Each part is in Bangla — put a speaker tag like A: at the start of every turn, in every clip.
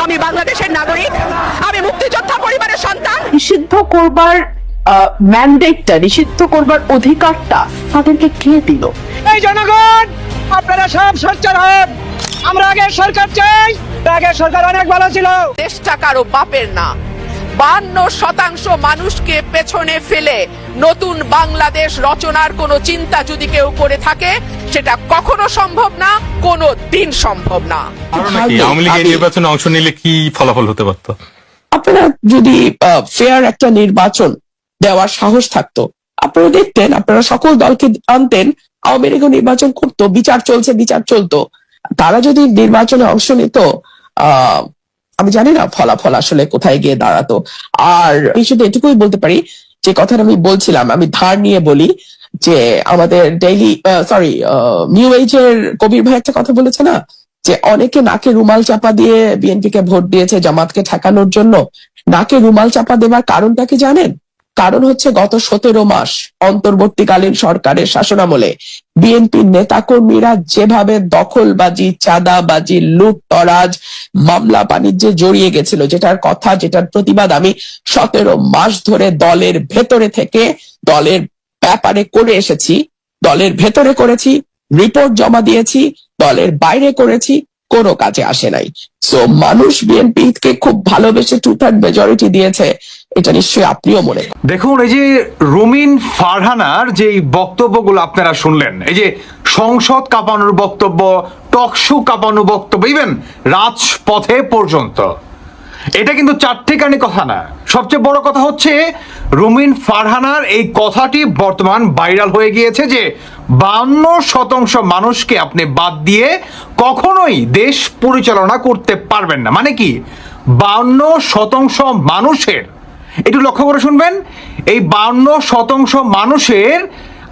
A: আমি বাংলাদেশের নাগরিক, আমি মুক্তিযোদ্ধা পরিবারের সন্তান।
B: নিষিদ্ধ করবার ম্যান্ডেটটা, নিষিদ্ধ করবার অধিকারটা তাদেরকে কে দিল?
C: এই জনগণ, আপনারা সব সোচ্চার হন। আমরা আগের সরকার চাই, আগের সরকার অনেক ভালো ছিল।
A: দেশটা কারো বাপের না। 52% মানুষকে পেছনে ফেলে নতুন বাংলাদেশ রচনার কোনো চিন্তা যদি কেউ করে থাকে, সেটা কখনো সম্ভব না, কোনো দিন সম্ভব না।
D: আওয়ামী লীগের নির্বাচনে অংশ নিলে কি ফলাফল হতে পারত?
B: আপনারা যদি ফেয়ার একটা নির্বাচন দেওয়ার সাহস থাকতো, আপনারা দেখতেন, আপনারা সকল দলকে আনতেন, আওয়ামী লীগ নির্বাচন করতো, বিচার চলছে, বিচার চলতো। তারা যদি নির্বাচনে অংশ নিত, আমি জানি না ফলাফল আসলে কোথায় গিয়ে দাঁড়াতো। আর আমি শুধু এটুকুই বলতে পারি, যে কথাটা আমি বলছিলাম, আমি ধার নিয়ে বলি যে আমাদের নিউ এজের কবির ভাই একটা কথা বলেছে না, যে অনেকে নাকে রুমাল চাপা দিয়ে বিএনপি কে ভোট দিয়েছে জামাতকে ঠেকানোর জন্য। নাকে রুমাল চাপা দেবার কারণটা কি জানেন? কারণ হচ্ছে গত 17 মাস অন্তর্বর্তীকালীন সরকারের শাসনামলে বিএনপির নেতাকর্মীরা যেভাবে দখলবাজি, চাঁদাবাজি, লুটতরাজ, মামলা বাণিজ্যে জড়িয়ে গেছিল, যেটার প্রতিবাদ আমি 17 মাস ধরে দলের ভেতরে থেকে দলের ব্যাপারে করে এসেছি। দলের ভেতরে করেছি, রিপোর্ট জমা দিয়েছি, দলের বাইরে করেছি, কোনো কাজে আসে নাই। সো মানুষ বিএনপি কে খুব ভালোবেসে 2/3 মেজরিটি দিয়েছে, এটা নিশ্চয়ই আপনিও মনে করেন।
E: দেখুন, এই যে রুমিন ফারহানার যে বক্তব্যগুলো আপনারা শুনলেন, এই যে সংসদ কাঁপানোর বক্তব্য, টকশো কাঁপানো বক্তব্য, ইভেন রাজপথে পর্যন্ত, এটা কিন্তু চারটিখানি কথা না। সবচেয়ে বড় কথা হচ্ছে রুমিন ফারহানার এই কথাটি বর্তমান ভাইরাল হয়ে গিয়েছে যে 52% মানুষকে আপনি বাদ দিয়ে কখনোই দেশ পরিচালনা করতে পারবেন না। মানে কি, 52% মানুষের, একটু লক্ষ্য করে শুনবেন, এই 52% মানুষের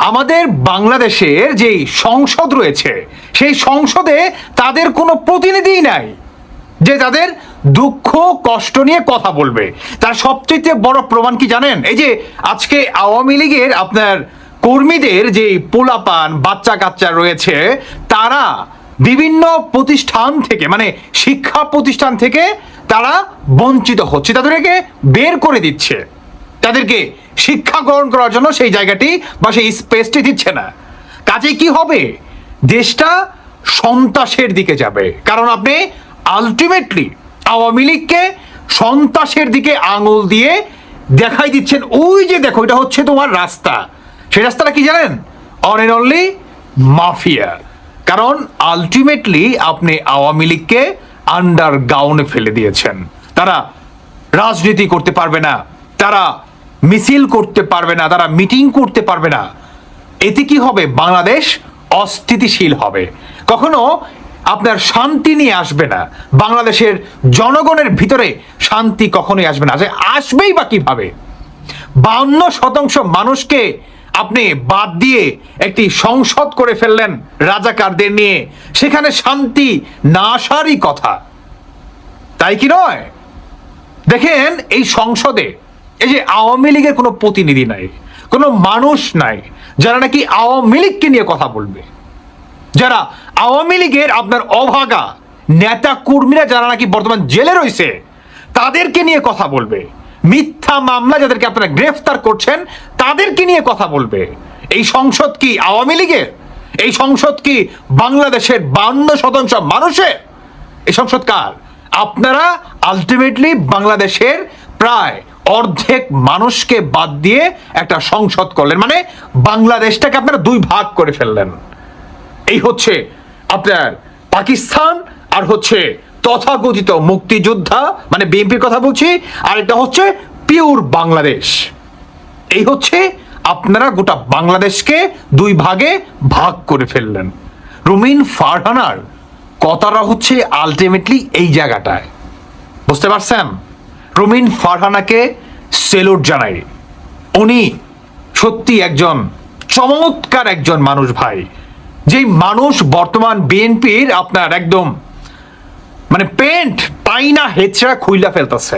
E: আমাদের বাংলাদেশের যে সংসদ রয়েছে, সেই সংসদে তাদের কোনো প্রতিনিধিই নাই যে তাদের দুঃখ কষ্ট নিয়ে কথা বলবে। তার সবচেয়ে বড় প্রমাণ কি জানেন? এই যে আজকে আওয়ামী লীগের আপনার কর্মীদের যে পোলাপান বাচ্চা কাচ্চা রয়েছে, তারা বিভিন্ন প্রতিষ্ঠান থেকে, মানে শিক্ষা প্রতিষ্ঠান থেকে তারা বঞ্চিত হচ্ছে, তাদেরকে বের করে দিচ্ছে, তাদেরকে শিক্ষা গ্রহণ করার জন্য সেই জায়গাটি বা সেই স্পেসটি দিচ্ছে না। কাজে কি হবে? দেশটা সন্ত্রাসের দিকে যাবে। কারণ আপনি আলটিমেটলি আওয়ামী লীগকে সন্ত্রাসের দিকে আঙুল দিয়ে দেখাই দিচ্ছেন। ওই যে দেখো, এটা হচ্ছে তোমার রাস্তা। সেই রাস্তাটা কি জানেন? One and only mafia. কারণ আলটিমেটলি আপনি আওয়ামী লীগকে আন্ডারগ্রাউন্ডে ফেলে দিয়েছেন। তারা রাজনীতি করতে পারবে না, তারা মিছিল করতে পারবে না, তারা মিটিং করতে পারবে না। এতে কি হবে? বাংলাদেশ অস্থিতিশীল হবে, কখনো আপনার শান্তি নিয়ে আসবে না। বাংলাদেশের জনগণের ভিতরে শান্তি কখনোই আসবে না। আসবেই বা কিভাবে? 52% মানুষকে আপনি বাদ দিয়ে একটি সংসদ করে ফেললেন রাজাকারদের নিয়ে, সেখানে শান্তি না আসারই কথা, তাই কি নয়? দেখেন, এই সংসদে এই যে আওয়ামী লীগের কোনো প্রতিনিধি নাই, কোনো মানুষ নাই যারা নাকি আওয়ামী লীগকে নিয়ে কথা বলবে, যারা আওয়ামী লীগের আপনার অভাগা নেতা কর্মীরা যারা নাকি বর্তমান জেলে রয়েছে তাদেরকে নিয়ে কথা বলবে, মিথ্যা মামলা যাদেরকে আপনারা গ্রেফতার করছেন তাদেরকে নিয়ে কথা বলবে। এই সংসদ কি আওয়ামী লীগের? এই সংসদ কি বাংলাদেশের 52% মানুষের? এই সংসদ কার? আপনারা আলটিমেটলি বাংলাদেশের প্রায় অর্ধেক মানুষকে বাদ দিয়ে একটা সংসদ করলেন, মানে বাংলাদেশটাকে আপনারা দুই ভাগ করে ফেললেন। এই হচ্ছে আপনার পাকিস্তান, আর হচ্ছে তথাকথিত মুক্তিযোদ্ধা, মানে বিএনপির কথা বলছি, আর এটা হচ্ছে পিওর বাংলাদেশ। এই হচ্ছে আপনারা গোটা বাংলাদেশকে দুই ভাগে ভাগ করে ফেললেন। রুমিন ফারহানার কথাটা হচ্ছে আলটিমেটলি এই জায়গাটায়, বুঝতে পারছেন? রুমিন ফারহানাকে সেলুট জানাই। উনি সত্যি একজন চমৎকার একজন মানুষ ভাই, যেই মানুষ বর্তমান বিএনপির আপনার একদম মানে পেন্ট পাইনা হেঁচড়া খুইলা ফেলতেছে।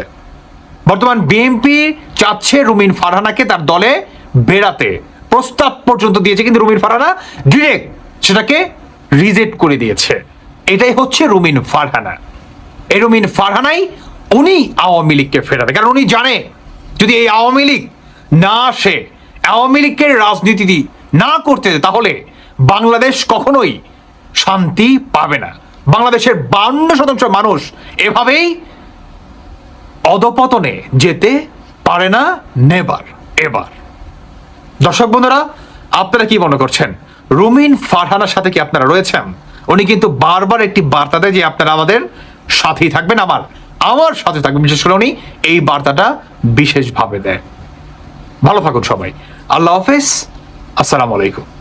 E: বর্তমান বিএনপি চাচ্ছে রুমিন ফারহানাকে তার দলে বেড়াতে, প্রস্তাব পর্যন্ত দিয়েছে, কিন্তু রুমিন ফারহানা ডিরেক্ট সেটাকে রিজেক্ট করে দিয়েছে। এটাই হচ্ছে রুমিন ফারহানা। এই রুমিন ফারহানাই উনি আওয়ামী লীগকে ফেরাবে, কারণ উনি জানে যদি এই আওয়ামী লীগ না আসে, আওয়ামী লীগকে রাজনীতি না করতে, তাহলে বাংলাদেশ কখনোই শান্তি পাবে না। বাংলাদেশের 52% মানুষ এভাবেই অধপতনে যেতে পারে না, নেভার এবার। দর্শক বন্ধুরা, আপনারা কি মনে করছেন? রুমিন ফারহানার সাথে কি আপনারা রয়েছেন? উনি কিন্তু বারবার একটি বার্তা দেয় যে আপনারা আমাদের সাথেই থাকবেন, আমার সাথে থাকবেন। বিশেষ করে উনি এই বার্তাটা বিশেষভাবে দেয়। ভালো থাকুন সবাই, আল্লাহ হাফেজ, আসসালামু আলাইকুম।